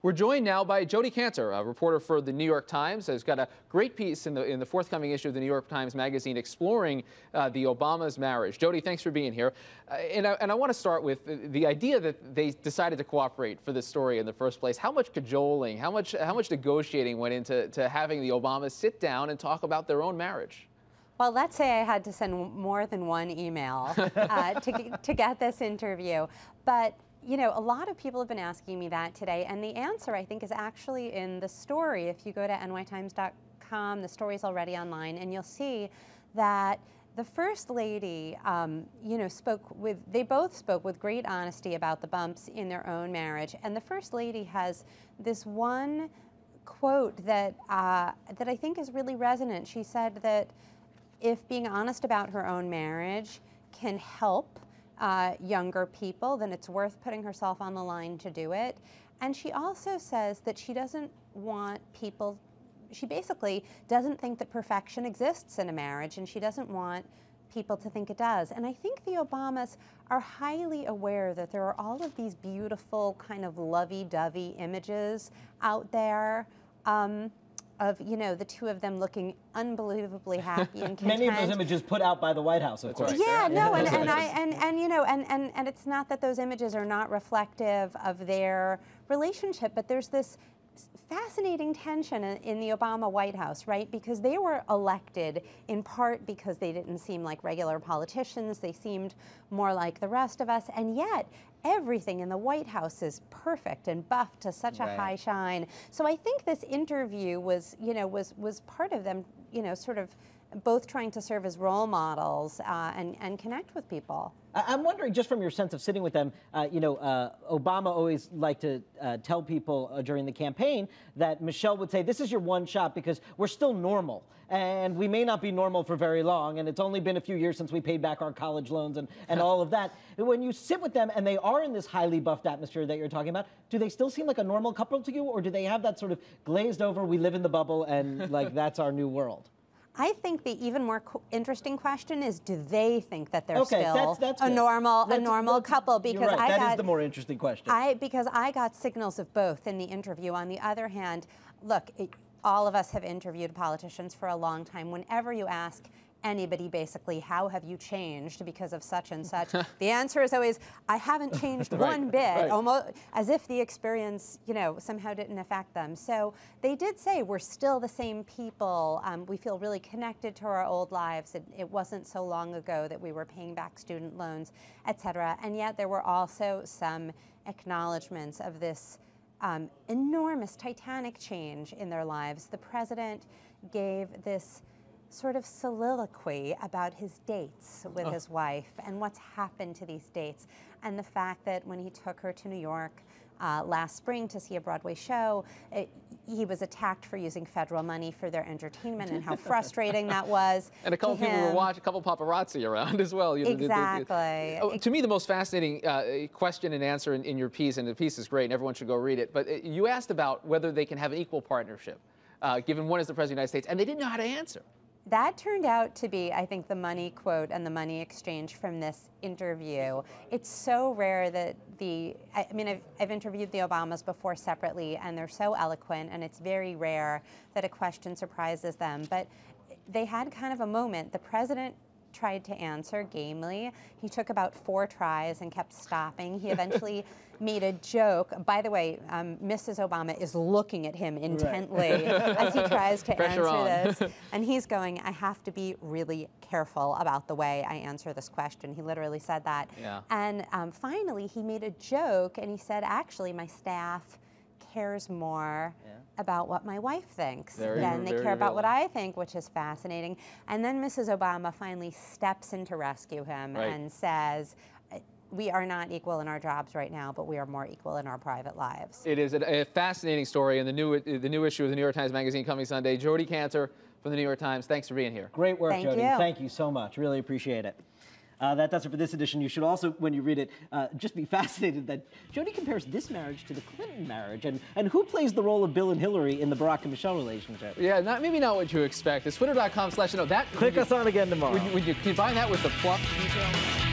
We're joined now by Jodi Kantor, a reporter for the New York Times, who's got a great piece in the forthcoming issue of the New York Times Magazine exploring the Obama's marriage. Jodi, thanks for being here. And I want to start with the idea that they decided to cooperate for this story in the first place. How much cajoling, how much negotiating went into having the Obamas sit down and talk about their own marriage? Well, let's say I had to send more than one email to get this interview. But you know, a lot of people have been asking me that today, and the answer, I think, is actually in the story. If you go to nytimes.com, the story's already online, and you'll see that the First Lady, you know, they both spoke with great honesty about the bumps in their own marriage. And the First Lady has this one quote that that I think is really resonant. She said that if being honest about her own marriage can help younger people, then it's worth putting herself on the line to do it. And she also says that she doesn't want people, she basically doesn't think that perfection exists in a marriage, and she doesn't want people to think it does. And I think the Obamas are highly aware that there are all of these beautiful kind of lovey-dovey images out there of, you know, the two of them looking unbelievably happy and content. Many of those images put out by the White House, of course. Yeah, no, and you know, and it's not that those images are not reflective of their relationship, but there's this fascinating tension in the Obama White House, right? Because they were elected in part because they didn't seem like regular politicians. They seemed more like the rest of us, and yet everything in the White House is perfect and buffed to such a high shine. So I think this interview was, you know, was part of them, you know, sort of both trying to serve as role models and connect with people. I'm wondering, just from your sense of sitting with them, you know, Obama always liked to tell people during the campaign that Michelle would say, this is your one shot because we're still normal. And we may not be normal for very long, and it's only been a few years since we paid back our college loans and all of that. When you sit with them and they are in this highly buffed atmosphere that you're talking about, do they still seem like a normal couple to you, or do they have that sort of glazed over, we live in the bubble and like that's our new world? I think the even more interesting question is, do they think that they're still that's a normal couple? Because you're right. That is the more interesting question. Because I got signals of both in the interview. On the other hand, look, all of us have interviewed politicians for a long time. Whenever you ask anybody basically, how have you changed because of such and such, the answer is always, I haven't changed one bit, almost as if the experience, you know, somehow didn't affect them. So they did say, we're still the same people. We feel really connected to our old lives. It wasn't so long ago that we were paying back student loans, et cetera. And yet there were also some acknowledgments of this enormous, titanic change in their lives. The president gave this sort of soliloquy about his dates with his wife and what's happened to these dates, and the fact that when he took her to New York last spring to see a Broadway show, he was attacked for using federal money for their entertainment and how frustrating that was. And a couple people were watching, a couple paparazzi around as well. You know, exactly. To me, the most fascinating question and answer in your piece, and the piece is great, and everyone should go read it, but you asked about whether they can have an equal partnership, given one is the President of the United States, and they didn't know how to answer. That turned out to be, I think, the money quote and the money exchange from this interview. It's so rare that I mean, I've interviewed the Obamas before separately, and they're so eloquent, and it's very rare that a question surprises them. But they had kind of a moment. The president tried to answer gamely. He took about 4 tries and kept stopping. He eventually made a joke. By the way, Mrs. Obama is looking at him intently as he tries to answer this. And he's going, I have to be really careful about the way I answer this question. He literally said that. Yeah. And finally, he made a joke, and he said, actually, my staff cares more about what my wife thinks than they care about what I think, which is fascinating. And then Mrs. Obama finally steps in to rescue him and says, we are not equal in our jobs right now, but we are more equal in our private lives. It is a fascinating story, and the new issue of the New York Times Magazine coming Sunday. Jodi Kantor from the New York Times, thanks for being here. Great work, Jodi. Thank you. Thank you so much. Really appreciate it. That does it for this edition. You should also, when you read it, just be fascinated that Jodi compares this marriage to the Clinton marriage, and who plays the role of Bill and Hillary in the Barack and Michelle relationship. Yeah, maybe not what you expect. It's twitter.com/, that. Click us on again tomorrow. Would you combine that with the fluff details?